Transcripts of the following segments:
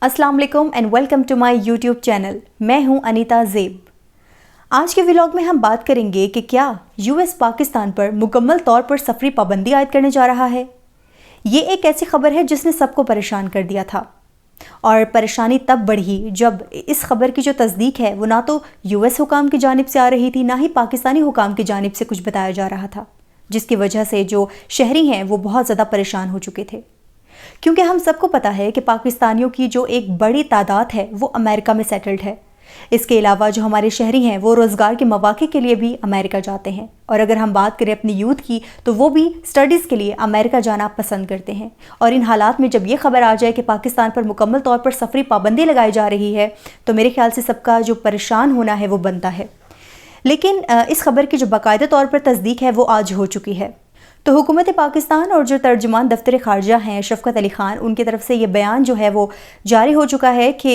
अस्सलाम वालेकुम and welcome to my YouTube channel. मैं हूं अनीता ज़ेब। आज के व्लॉग में हम बात करेंगे कि क्या यूएस पाकिस्तान पर मुकम्मल तौर पर सफरी पाबंदी आयद करने जा रहा है। ये एक ऐसी खबर है जिसने सबको परेशान कर दिया था, और परेशानी तब बढ़ी जब इस खबर की जो तस्दीक है वो ना तो यूएस हुकाम की जानिब से आ रही थी, ना ही पाकिस्तानी हुकाम की जानिब से कुछ बताया जा रहा था, जिसकी वजह से जो शहरी हैं वो बहुत ज़्यादा परेशान हो चुके थे। क्योंकि हम सबको पता है कि पाकिस्तानियों की जो एक बड़ी तादाद है वो अमेरिका में सेटल्ड है। इसके अलावा जो हमारे शहरी हैं वो रोज़गार के मौक़े के लिए भी अमेरिका जाते हैं, और अगर हम बात करें अपनी यूथ की तो वो भी स्टडीज़ के लिए अमेरिका जाना पसंद करते हैं। और इन हालात में जब ये खबर आ जाए कि पाकिस्तान पर मुकम्मल तौर पर सफरी पाबंदी लगाई जा रही है तो मेरे ख्याल से सबका जो परेशान होना है वो बनता है। लेकिन इस खबर की जो बाकायदा तौर पर तस्दीक है वो आज हो चुकी है। तो हुकूमत पाकिस्तान और जो तर्जुमान दफ्तर ख़ारजा हैं शफ़क़त अली ख़ान, उनकी तरफ से ये बयान जो है वो जारी हो चुका है कि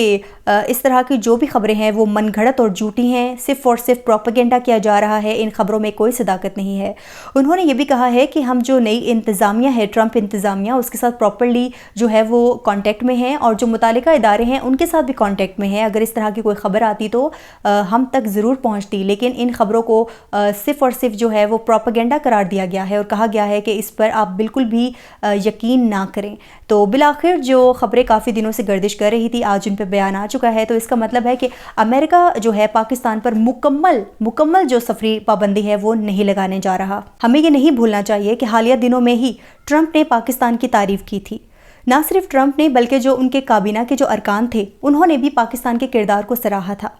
इस तरह की जो भी ख़बरें हैं वो मन घड़त और झूठी हैं, सिर्फ़ और सिर्फ प्रोपेगेंडा किया जा रहा है, इन ख़बरों में कोई सदाकत नहीं है। उन्होंने ये भी कहा है कि हम जो नई इंतज़ामिया है, ट्रंप इंतज़ामिया, उसके साथ प्रॉपर्ली जो है वो कॉन्टेक्ट में हैं, और जो मुतालिका इदारे हैं उनके साथ भी कॉन्टेक्ट में हैं। अगर इस तरह की कोई ख़बर आती तो हम तक ज़रूर पहुँचती, लेकिन इन ख़बरों को सिर्फ़ और सिर्फ जो है वो प्रोपेगेंडा करार दिया गया है और कहा गया है कि इस पर आप बिल्कुल भी यकीन ना करें। तो बिलाखिर जो ख़बरें काफ़ी दिनों से गर्दिश कर रही थी, आज उन पर बयान आ चुका है। तो इसका मतलब है कि अमेरिका जो है पाकिस्तान पर मुकम्मल जो सफरी पाबंदी है वो नहीं लगाने जा रहा। हमें ये नहीं भूलना चाहिए कि हालिया दिनों में ही ट्रंप ने पाकिस्तान की तारीफ़ की थी। ना सिर्फ ट्रंप ने बल्कि जो उनके काबीना के जो अरकान थे उन्होंने भी पाकिस्तान के किरदार को सराहा था,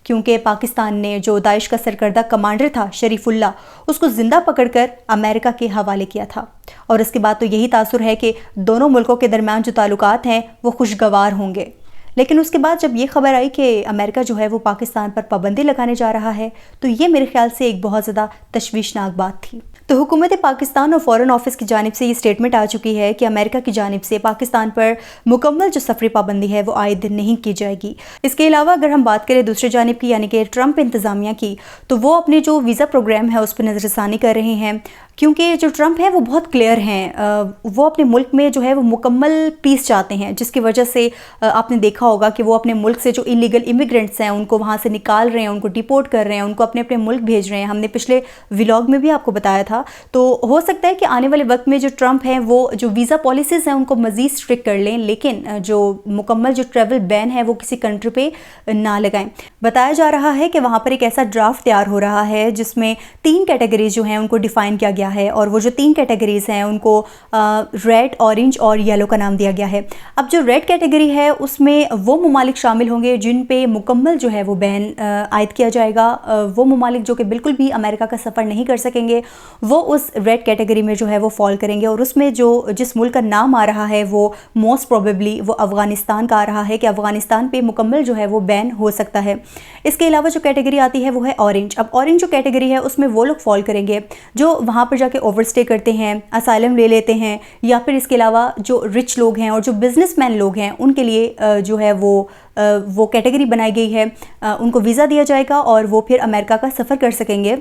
क्योंकि पाकिस्तान ने जो दाइश का सरकर्दा कमांडर था शरीफुल्ला, उसको ज़िंदा पकड़कर अमेरिका के हवाले किया था। और इसके बाद तो यही तासुर है कि दोनों मुल्कों के दरमियान जो ताल्लुकात हैं वो खुशगवार होंगे। लेकिन उसके बाद जब ये खबर आई कि अमेरिका जो है वो पाकिस्तान पर पाबंदी लगाने जा रहा है तो ये मेरे ख्याल से एक बहुत ज़्यादा तशवीशनाक बात थी। तो हुकूमत पाकिस्तान और फ़ॉरेन ऑफिस की जानिब से ये स्टेटमेंट आ चुकी है कि अमेरिका की जानिब से पाकिस्तान पर मुकम्मल जो सफरी पाबंदी है वो आयद नहीं की जाएगी। इसके अलावा अगर हम बात करें दूसरी जानिब की, यानी कि ट्रंप इंतज़ामिया की, तो वो अपने जो वीज़ा प्रोग्राम है उस पर नज़रसानी कर रहे हैं, क्योंकि जो ट्रंप है वो बहुत क्लियर हैं। वो अपने मुल्क में जो है वो मुकम्मल पीस चाहते हैं, जिसकी वजह से आपने देखा होगा कि वो अपने मुल्क से जो इलीगल इमिग्रेंट्स हैं उनको वहाँ से निकाल रहे हैं, उनको डिपोर्ट कर रहे हैं, उनको अपने अपने मुल्क भेज रहे हैं। हमने पिछले व्लॉग में भी आपको बताया था। तो हो सकता है कि आने वाले वक्त में जो ट्रंप हैं वो जो वीज़ा पॉलिसीज़ हैं उनको मज़ीद स्ट्रिक्ट कर लें, लेकिन जो मुकम्मल जो ट्रैवल बैन है वो किसी कंट्री पे ना लगाएं। बताया जा रहा है कि वहाँ पर एक ऐसा ड्राफ्ट तैयार हो रहा है जिसमें 3 कैटेगरीज जो हैं उनको डिफ़ाइन किया गया है, और वो जो 3 कैटेगरीज हैं उनको रेड, ऑरेंज और येलो का नाम दिया गया है। अब जो रेड कैटेगरी है उसमें वो ममालिक शामिल होंगे जिन पे मुकम्मल जो है वो बैन आयद किया जाएगा। वो ममालिक जो कि बिल्कुल भी अमेरिका का सफ़र नहीं कर सकेंगे वो उस रेड कैटेगरी में जो है वो फॉल करेंगे, और उसमें जो जिस मुल्क का नाम आ रहा है वो मोस्ट प्रोबेबली वो अफ़गानिस्तान का आ रहा है कि अफ़गानिस्तान पे मुकम्मल जो है वो बैन हो सकता है। इसके अलावा जो कैटेगरी आती है वो है ऑरेंज। अब ऑरेंज जो कैटेगरी है उसमें वो लोग फॉल करेंगे जो वहाँ पर जाके ओवरस्टे करते हैं, असाइलम ले लेते हैं, या फिर इसके अलावा जो रिच लोग हैं और जो बिजनेसमैन लोग हैं उनके लिए जो है वो कैटेगरी बनाई गई है। उनको वीज़ा दिया जाएगा और वो फिर अमेरिका का सफ़र कर सकेंगे।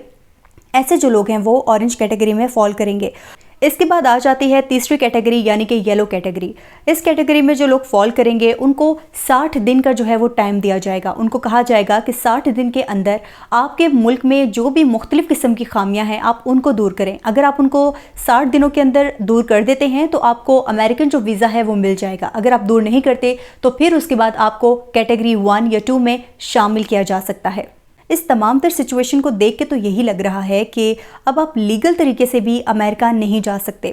ऐसे जो लोग हैं वो ऑरेंज कैटेगरी में फॉल करेंगे। इसके बाद आ जाती है तीसरी कैटेगरी, यानी कि येलो कैटेगरी। इस कैटेगरी में जो लोग फॉल करेंगे उनको 60 दिन का जो है वो टाइम दिया जाएगा। उनको कहा जाएगा कि 60 दिन के अंदर आपके मुल्क में जो भी मुख्तलिफ़ किस्म की खामियां हैं आप उनको दूर करें। अगर आप उनको 60 दिनों के अंदर दूर कर देते हैं तो आपको अमेरिकन जो वीज़ा है वो मिल जाएगा। अगर आप दूर नहीं करते तो फिर उसके बाद आपको कैटेगरी 1 या 2 में शामिल किया जा सकता है। इस तमाम तर सिचुएशन को देख के तो यही लग रहा है कि अब आप लीगल तरीके से भी अमेरिका नहीं जा सकते।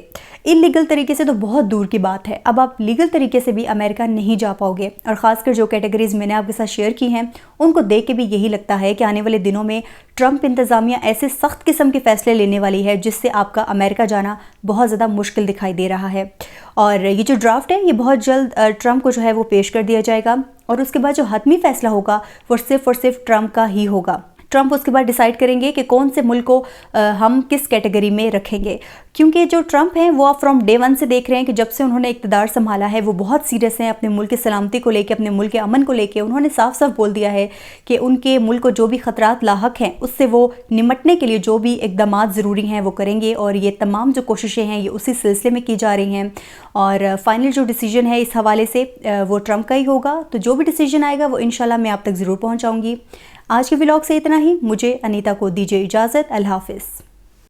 इलीगल तरीके से तो बहुत दूर की बात है, अब आप लीगल तरीके से भी अमेरिका नहीं जा पाओगे। और ख़ासकर जो कैटेगरीज़ मैंने आपके साथ शेयर की हैं उनको देख के भी यही लगता है कि आने वाले दिनों में ट्रंप इंतज़ामिया ऐसे सख्त किस्म के फ़ैसले लेने वाली है जिससे आपका अमेरिका जाना बहुत ज़्यादा मुश्किल दिखाई दे रहा है। और ये जो ड्राफ्ट है ये बहुत जल्द ट्रंप को जो है वो पेश कर दिया जाएगा, और उसके बाद जो हतमी फ़ैसला होगा वो सिर्फ़ और सिर्फ ट्रंप का ही होगा। ٹرمپ اس کے بعد ڈیسائیڈ کریں گے کہ کون سے ملک کو ہم کس کیٹیگری میں رکھیں گے، کیونکہ جو ٹرمپ ہیں وہ آپ فرام ڈے ون سے دیکھ رہے ہیں کہ جب سے انہوں نے اقتدار سنبھالا ہے وہ بہت سیریس ہیں اپنے ملک کی سلامتی کو لے کے، اپنے ملک کے امن کو لے کے۔ انہوں نے صاف صاف بول دیا ہے کہ ان کے ملک کو جو بھی خطرات لاحق ہیں اس سے وہ نمٹنے کے لیے جو بھی اقدامات ضروری ہیں وہ کریں گے، اور یہ تمام جو کوششیں ہیں یہ اسی سلسلے میں کی جا رہی ہیں، اور فائنل جو ڈیسیجن ہے اس حوالے سے وہ ٹرمپ کا ہی ہوگا۔ تو جو بھی ڈیسیجن آئے گا وہ انشاءاللہ میں آپ تک ضرور پہنچاؤں گی۔ آج کے ولاگ سے اتنا ہی، مجھے انیتا کو دیجیے اجازت، اللہ حافظ۔